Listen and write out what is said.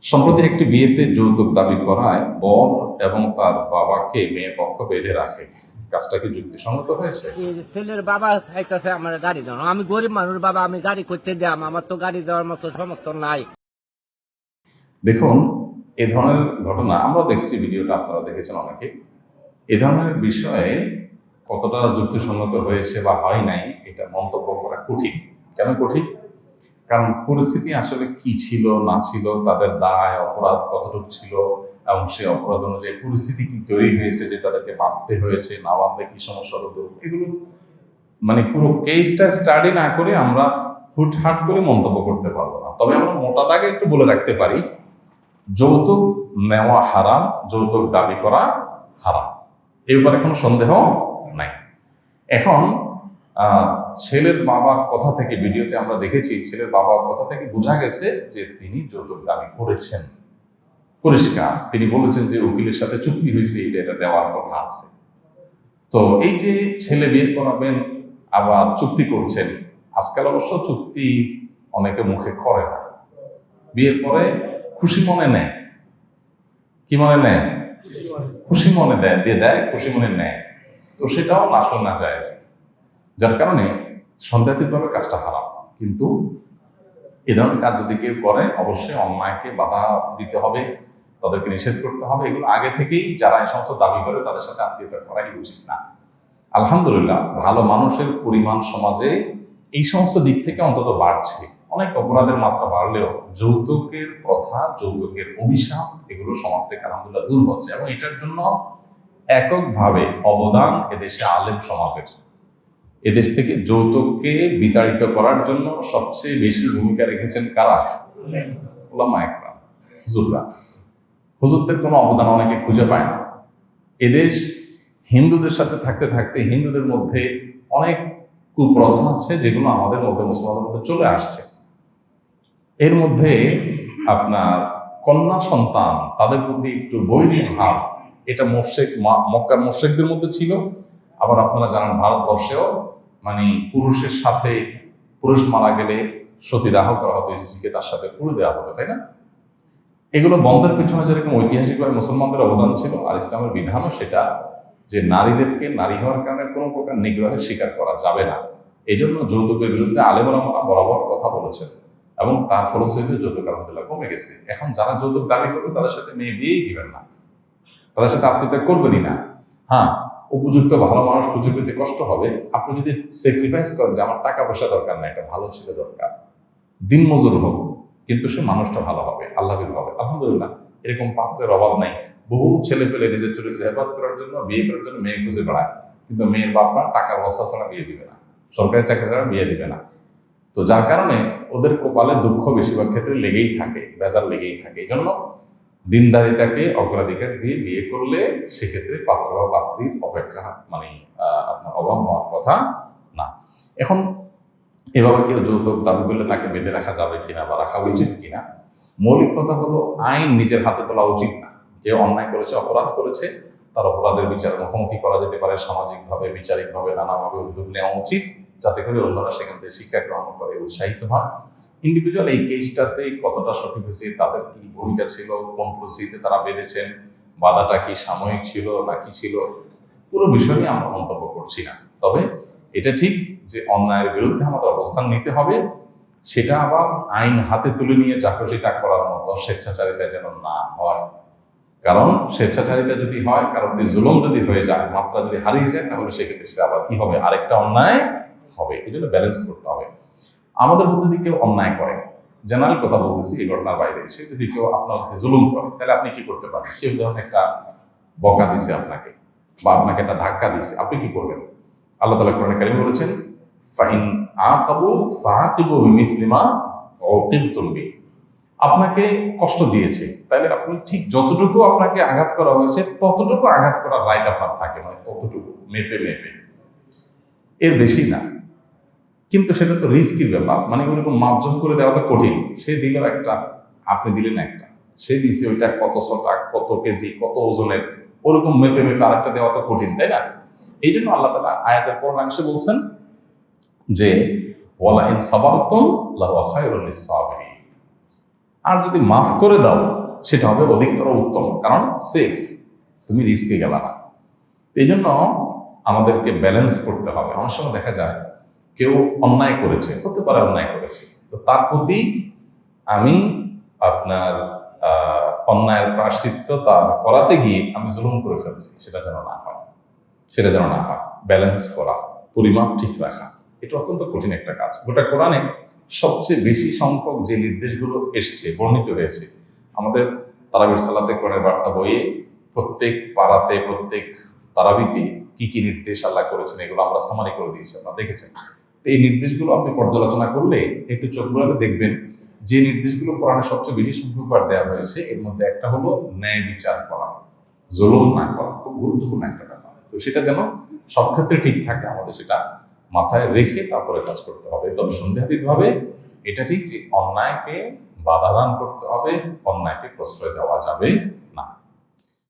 সম্প্রতি একটি বিয়েতে যৌতুক দাবি করায় বর এবং তার বাবাকে মেয়ে পক্ষ বেঁধে রাখে। কাজটা কি যুক্তিসঙ্গত হয়েছে? ছেলের বাবা চাইতেছে আমার গাড়ি দেওয়া। আমি গরিব মানুষ বাবা, আমি গাড়ি করতে দিলাম, আমার তো গাড়ি দেওয়ার মতো সমর্থন নাই। দেখুন, এ ধরনের ঘটনা আমরা দেখেছি, ভিডিওটা আপনারা দেখেছেন অনেকে। এ ধরনের বিষয়ে কতটা যুক্তিসঙ্গত হয়েছে বা হয় নাই এটা মন্তব্য করা কঠিন। কেন কঠিন? কারণ পরিস্থিতি আসলে কি ছিল না ছিল, তাদের দায় অপরাধ কতটুকু ছিল, এবং সেই অপরাধ অনুযায়ী পরিস্থিতি কি তৈরি হয়েছে যে তাদেরকে বাঁধতে হয়েছে, না বাঁধলে কি সমস্যা হতো, এগুলো মানে পুরো কেসটা স্টাডি না করে আমরা হুটহাট করে মন্তব্য করতে পারবো না। তবে আমরা মোটা দাগে একটু বলে রাখতে পারি, যৌতুক নেওয়া হারাম, যৌতুক দাবি করা হারাম, এ ব্যাপারে কোনো সন্দেহ নাই। এখন ছেলের বাবার কথা থেকে, ভিডিওতে আমরা দেখেছি, ছেলের বাবার কথা থেকে বোঝা গেছে যে তিনি যৌতুক দাবি করেছেন, পরিষ্কার। তিনি বলেছেন যে উকিলের সাথে চুক্তি হয়েছে, এটা দেওয়ার কথা আছে। তো এই যে ছেলে বিয়ে করাবেন আবার চুক্তি করছেন, আজকাল অবশ্য চুক্তি অনেকে মুখে করে না, বিয়ের পরে খুশি মনে নেয়। কি মনে নেয়? খুশি মনে দিয়ে দেয়, খুশি মনে নেয়। তো সেটাও আসলে না যায়, যার কারণে সন্দেহাতীতভাবে কাজটা হারাম। কিন্তু এ ধরনের কাজ যদি কেউ করে, অবশ্যই অন্যায়কে বাধা দিতে হবে, তাদেরকে নিষেধ করতে হবে। এগুলো আগে থেকেই যারা এই সমস্ত দাবি করে তাদের সাথে আত্মীয়তা করাই উচিত না। আলহামদুলিল্লাহ, ভালো মানুষের পরিমাণ সমাজে এই সমস্ত দিক থেকে অন্তত বাড়ছে। অনেক অপরাধের মাত্রা বাড়লেও যৌতুকের প্রথা, যৌতুকের অভিশাপ, এগুলো সমাজ থেকে আলহামদুলিল্লাহ দূর হচ্ছে। এবং এটার জন্য এককভাবে অবদান এদেশে আলেম সমাজের। এদেশ থেকে যৌতুককে বিতাড়িত করার জন্য সবচেয়ে বেশি ভূমিকা রেখেছেন কারা? উলামা একরাম, হুজুররা। হুজুরদের কোনো অবদান অনেকে খুঁজে পায় না। এদেশ হিন্দুদের সাথে থাকতে থাকতে হিন্দুদের মধ্যে অনেক কুপ্রথা আছে যেগুলো আমাদের মধ্যে, মুসলমানদের মধ্যে চলে আসছে। এর মধ্যে আপনার কন্যা সন্তান, তাদের প্রতি একটু বৈরী ভাব, এটা মক্কার মুশরিকদের মধ্যে ছিল। আবার আপনারা জানেন ভারতবর্ষেও মানে পুরুষের সাথে, পুরুষ মারা গেলে সতীদাহ করা হতো, স্ত্রীকে তার সাথে পুড়ে দেওয়া হতো, তাই না? এগুলো বন্ধের পিছনে যেরকম ঐতিহাসিকভাবে মুসলমানদের অবদান ছিল, আর ইসলামের বিধানও সেটা, যে নারীদেরকে নারী হওয়ার কারণে কোনো প্রকার নিগ্রহের শিকার করা যাবে না। এই জন্য যৌতুকের বিরুদ্ধে আলেম ওলামারা বরাবর কথা বলেছেন, এবং তার ফলশ্রুতিতে যৌতুক আলহামদুলিল্লাহ কমে গেছে। এখন যারা যৌতুক দাবি করবে তাদের সাথে মেয়ে বিয়েই দিবেন না, তাদের সাথে আত্মীয়তা করবেনই না। হ্যাঁ, উপযুক্ত ভালো মানুষ খুঁজে পেতে কষ্ট হবে। আপনি যদি স্যাক্রিফাইস করেন যে আমার টাকা পয়সা দরকার না, একটা ভালো ছেলে দরকার, দিন মজুর হোক, কিন্তু সে মানুষটা ভালো হবে, আল্লাহবির হবে, আলহামদুলিল্লাহ এরকম পাত্রের অভাব নাই। বহু ছেলে পেলে নিজের চরিত্র হেফাজত করার জন্য, বিয়ে করার জন্য মেয়ে খুঁজে বেড়ায়, কিন্তু মেয়ের বাপরা টাকার বস্তা ছাড়া বিয়ে দিবে না, সরকারি চাকরি ছাড়া বিয়ে দিবে না। তো যার কারণে ওদের কপালে দুঃখ বেশিরভাগ ক্ষেত্রে লেগেই থাকে, বেজার লেগেই থাকে। এই জন্য দিনদারিতাকে অগ্রাধিকার দিয়ে বিয়ে করলে সেক্ষেত্রে পাত্র বা পাত্রীর অপেক্ষা মানে আপনার অভাব হওয়ার কথা না। এখন এভাবে কেউ যৌতুক দাবি করলে তাকে বেঁধে রাখা যাবে কিনা বা রাখা উচিত কিনা, মৌলিক কথা হলো আইন নিজের হাতে তোলা উচিত না। কেউ অন্যায় করেছে, অপরাধ করেছে, তার অপরাধের বিচারের মুখোমুখি করা যেতে পারে, সামাজিকভাবে, বিচারিকভাবে নানাভাবে উদ্যোগ নেওয়া উচিত, যাতে করে অন্যরা সেখান থেকে শিক্ষা গ্রহণ করে উৎসাহিত হয়। ইন্ডিভিজুয়াল এই কেসটাতে কতটা সঠিক হয়েছে, তাদের কি ভূমিকা ছিল, কোন পরিস্থিতিতে তারা বেঁধেছেন, বাধাটা কি সাময়িক ছিল না কি ছিল, পুরো বিষয় নিয়ে আমরা মন্তব্য করছি না। তবে এটা ঠিক যে অন্যায়ের বিরুদ্ধে আমাদের অবস্থান নিতে হবে, সেটা আবার আইন হাতে তুলে নিয়ে যা খুশি তা করার মতো স্বেচ্ছাচারিতা যেন না হয়। কারণ স্বেচ্ছাচারিতা যদি হয়, কারণ যদি জুলুম যদি হয়ে যায়, মাত্রা যদি হারিয়ে যায়, তাহলে সেক্ষেত্রে সেটা আবার কি হবে, আরেকটা অন্যায় হবে। এই জন্য ব্যালেন্স করতে হবে। আমাদের মধ্যে যদি কেউ অন্যায় করে, জেনারেল কথা বলতেছি, এই ঘটনার বাইরে এসে যদি কেউ আপনার জুলুম করে, তাহলে আপনি কি করতে পারেন? কেউ ধরনের একটা বকা দিছে আপনাকে, বা আপনাকে একটা ধাক্কা দিছে, আপনি কি করবেন? আল্লাহ তাআলা কোরআনে কারীমে বলেছেন, ফাইন আকাবু ফাআকিবু বিমিসলি মা উকিবতুম বিহি। আপনাকে কষ্ট দিয়েছে, তাহলে আপনি ঠিক যতটুকু আপনাকে আঘাত করা হয়েছে ততটুকু আঘাত করার রাইট আপনার থাকে, মানে ততটুকু মেপে মেপে, এর বেশি না। কিন্তু সেটা তো রিস্কির ব্যাপার, মানে ওরকম মাপজোপ করে দেওয়া তো কঠিন। সে দিল একটা, আপনি দিলেন একটা, সে দিছে ওইটা কত শটা, কত কেজি, কত ওজনের, ওরকম মেপে মেপে আরেকটা দেওয়া তো কঠিন, তাই না? এই জন্য আল্লাহ তাআলা আয়াতের পূর্ণাংশে বলছেন যে ওয়ালা ইন সাবারতুম লাহুয়া খায়রুল লিস-সাবিরিন। আর যদি মাফ করে দাও সেটা হবে অধিকতর উত্তম, কারণ সেফ, তুমি রিস্কে গেলা না। এই জন্য আমাদেরকে ব্যালেন্স করতে হবে। অনেক সময় দেখা যায় কেউ অন্যায় করেছে, হতে পারে অন্যায় করেছে, তো তার প্রতি আমি আপনার অন্যায়ের প্রায়শ্চিত্ত তার করাতে গিয়ে আমি জুলুম করে ফেলছি, সেটা যেন না হয়, সেটা যেন না হয়। ব্যালেন্স করা, পরিমাপ ঠিক রাখা, এটা অত্যন্ত কঠিন একটা কাজ। গোটা কোরআনে সবচেয়ে বেশি সংখ্যক যে নির্দেশগুলো এসছে, বর্ণিত হয়েছে, আমাদের তারাবির সালাতে কোরআনের বার্তা বইয়ে প্রত্যেক পাড়াতে, প্রত্যেক তারাবিতে কি কি নির্দেশ আল্লাহ করেছেন এগুলো আমরা সামারি করে দিয়েছি, আপনারা দেখেছেন। তো এই নির্দেশগুলো আপনি পর্যালোচনা করলে একটু চোখ বুলালে দেখবেন যে নির্দেশগুলো কোরআনে সবচেয়ে বেশি সংখ্যকবার দেওয়া হয়েছে এর মধ্যে একটা হলো ন্যায় বিচার করা, জুলুম না করা, খুব গুরুত্বপূর্ণ একটা ব্যাপার। তো সেটা যেন সব ক্ষেত্রে ঠিক থাকে, আমাদের সেটা মাথায় রেখে তারপরে কাজ করতে হবে। তবে সন্দেহাতীতভাবে এটা ঠিক যে অন্যায়কে বাধা দান করতে হবে, অন্যায়কে প্রশ্রয় দেওয়া যাবে না।